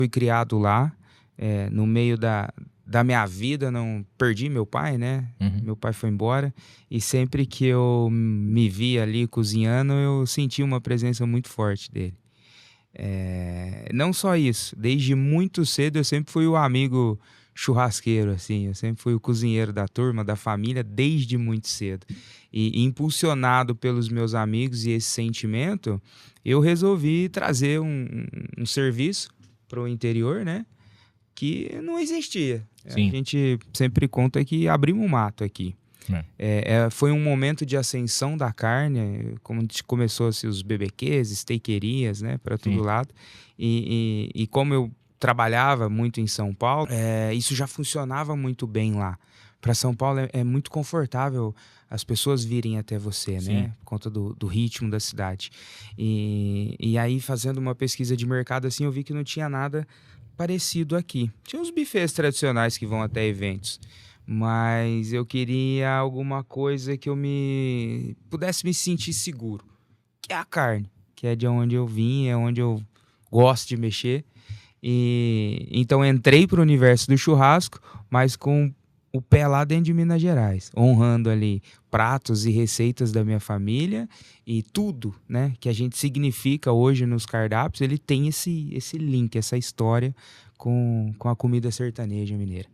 Fui criado lá, no meio da minha vida, não perdi meu pai, né? Uhum. Meu pai foi embora e sempre que eu me via ali cozinhando, eu senti uma presença muito forte dele. Não só isso, desde muito cedo eu sempre fui o amigo churrasqueiro, assim, eu sempre fui o cozinheiro da turma, da família, desde muito cedo. E impulsionado pelos meus amigos e esse sentimento, eu resolvi trazer um serviço para o interior, né? Que não existia. A Sim. gente sempre conta que abrimos um mato aqui. É. Foi um momento de ascensão da carne, como começou assim, os BBQs, steakerias, né, para todo Sim. lado. E como eu trabalhava muito em São Paulo, isso já funcionava muito bem lá. Para São Paulo é muito confortável as pessoas virem até você, Sim. né, por conta do ritmo da cidade. E aí, fazendo uma pesquisa de mercado, assim, eu vi que não tinha nada parecido aqui. Tinha os buffets tradicionais que vão até eventos, mas eu queria alguma coisa que eu me pudesse me sentir seguro, que é a carne, que é de onde eu vim, é onde eu gosto de mexer. E então entrei para o universo do churrasco, mas com o pé lá dentro de Minas Gerais, honrando ali pratos e receitas da minha família e tudo, né, que a gente significa hoje nos cardápios, ele tem esse link, essa história com a comida sertaneja mineira.